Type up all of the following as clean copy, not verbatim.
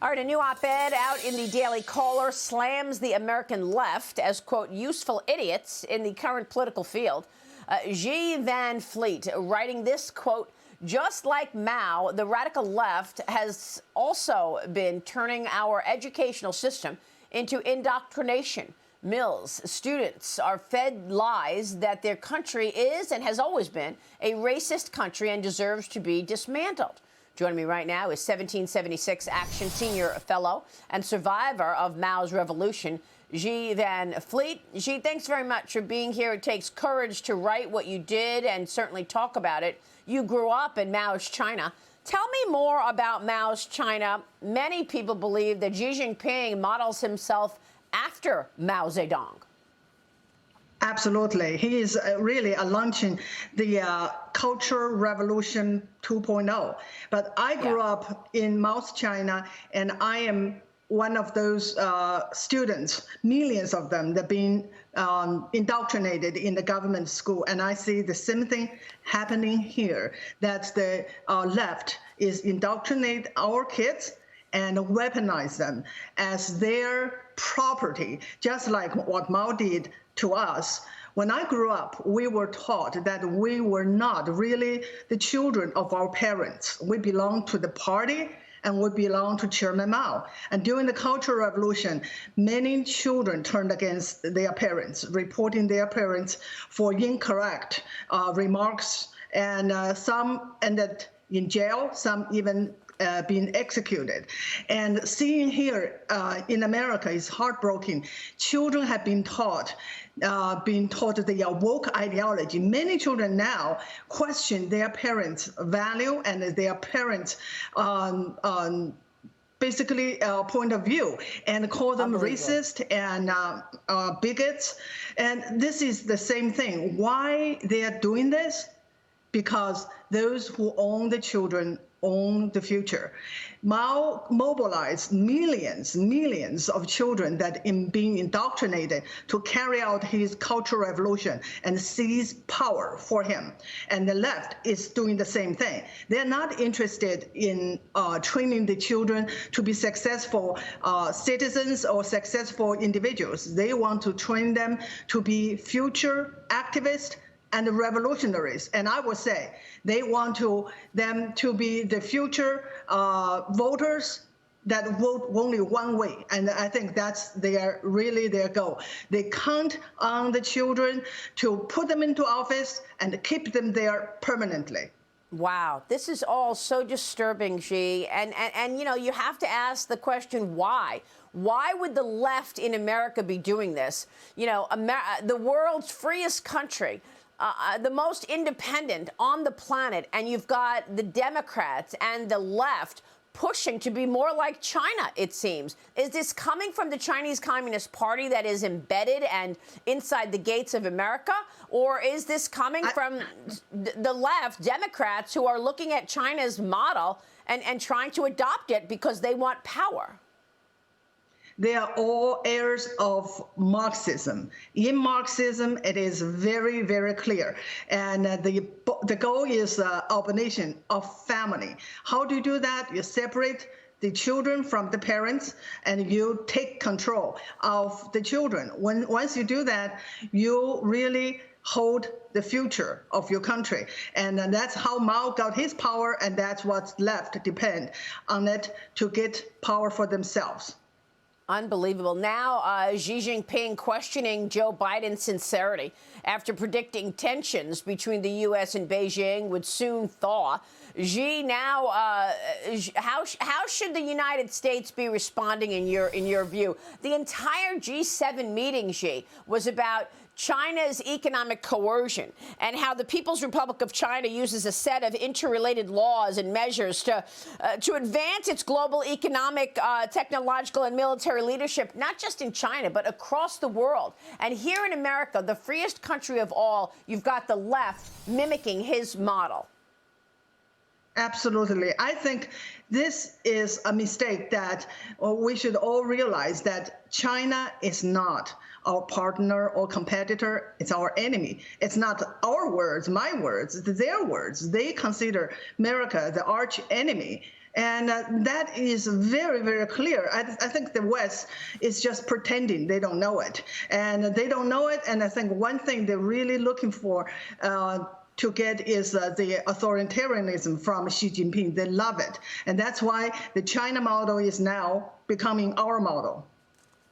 All right, a new op-ed out in the Daily Caller slams the American left as, quote, useful idiots in the current political field. Xi Van Fleet writing this, quote, just like Mao, the radical left has also been turning our educational system into indoctrination. Mills students are fed lies that their country is and has always been a racist country and deserves to be dismantled. Joining me right now is 1776 Action Senior Fellow and survivor of Mao's revolution, Xi Van Fleet. Xi, thanks very much for being here. It takes courage to write what you did and certainly talk about it. You grew up in Maoist China. Tell me more about Maoist China. Many people believe that Xi Jinping models himself after Mao Zedong. Absolutely. He is really launching the Cultural Revolution 2.0. But I grew up in Maoist China, and I am one of those students, millions of them, that have been indoctrinated in the government school. And I see the same thing happening here, that the left is indoctrinate our kids and weaponize them as their property, just like what Mao did to us. When I grew up, we were taught that we were not really the children of our parents. We belonged to the party and we belonged to Chairman Mao. And during the Cultural Revolution, many children turned against their parents, reporting their parents for incorrect remarks, and some ended in jail, some even being executed. And seeing here in America is heartbreaking. Children have been taught the woke ideology. Many children now question their parents' value and their parents' basically point of view, and call them racist and bigots. And this is the same thing. Why they are doing this? Because those who own the children own the future. Mao mobilized millions of children that being indoctrinated to carry out his cultural revolution and seize power for him. And the left is doing the same thing. They're not interested in training the children to be successful citizens or successful individuals. They want to train them to be future activists and revolutionaries. And I would say they want them to be the future voters that vote only one way. And I think that's really their goal. They count on the children to put them into office and keep them there permanently. Wow, this is all so disturbing, Xi. And you know, you have to ask the question, why? Why would the left in America be doing this? You know, the world's freest country, the most independent on the planet, and you've got the Democrats and the left pushing to be more like China, it seems. Is this coming from the Chinese Communist Party that is embedded and inside the gates of America? Or is this coming from the left, Democrats, who are looking at China's model and trying to adopt it because they want power? They are all heirs of Marxism. In Marxism, it is very, very clear. And the goal is abomination of family. How do you do that? You separate the children from the parents, and you take control of the children. Once you do that, you really hold the future of your country. And that's how Mao got his power, and that's what's left depend on it to get power for themselves. Unbelievable. Now, Xi Jinping questioning Joe Biden's sincerity after predicting tensions between the U.S. and Beijing would soon thaw. Xi, now, how should the United States be responding in your view? The entire G7 meeting, Xi, was about China's economic coercion and how the People's Republic of China uses a set of interrelated laws and measures to advance its global economic, technological, and military leadership, not just in China, but across the world. And here in America, the freest country of all, you've got the left mimicking his model. Absolutely. I think this is a mistake that we should all realize, that China is not our partner or competitor. It's our enemy. It's not our words, my words, it's their words. They consider America the arch enemy. And that is very, very clear. I think the West is just pretending they don't know it. And they don't know it. And I think one thing they're really looking for to get is the authoritarianism from Xi Jinping. They love it. And that's why the China model is now becoming our model.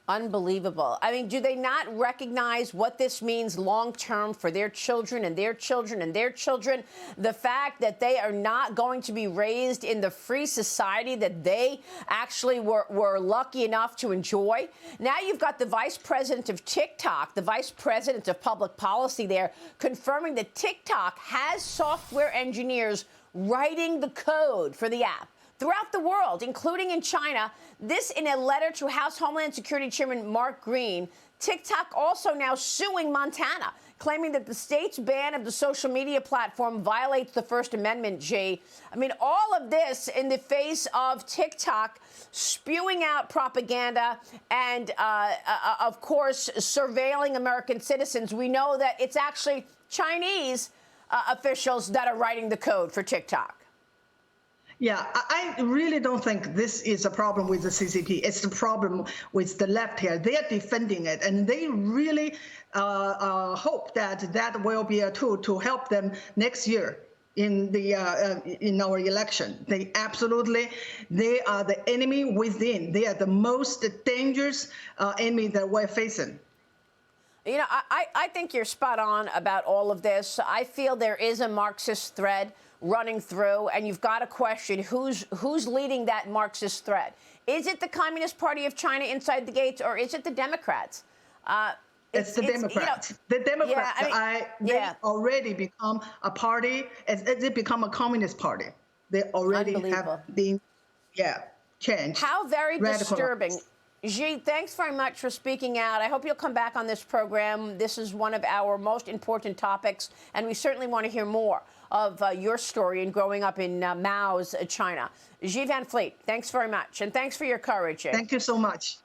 Unbelievable. I mean, do they not recognize what this means long term for their children and their children and their children? The fact that they are not going to be raised in the free society that they actually were lucky enough to enjoy. Now you've got the vice president of TikTok, the vice president of public policy there, confirming that TikTok has software engineers writing the code for the app throughout the world, including in China. This in a letter to House Homeland Security Chairman Mark Green. TikTok also now suing Montana, claiming that the state's ban of the social media platform violates the First Amendment, G. I mean, all of this in the face of TikTok spewing out propaganda and, of course, surveilling American citizens. We know that it's actually Chinese officials that are writing the code for TikTok. Yeah, I really don't think this is a problem with the CCP. It's the problem with the left here. They are defending it, and they really hope that that will be a tool to help them next year in our election. They are the enemy within. They are the most dangerous enemy that we're facing. You know, I think you're spot on about all of this. I feel there is a Marxist thread running through, and you've got to question who's leading that Marxist thread. Is it the Communist Party of China inside the gates, or is it the Democrats? It's the Democrats. The Democrats, they already become a party. They become a communist party. They already have been, changed. How very disturbing. Xi, thanks very much for speaking out. I hope you'll come back on this program. This is one of our most important topics, and we certainly want to hear more of your story in growing up in Mao's China. Xi Van Fleet, thanks very much, and thanks for your courage. Thank you so much.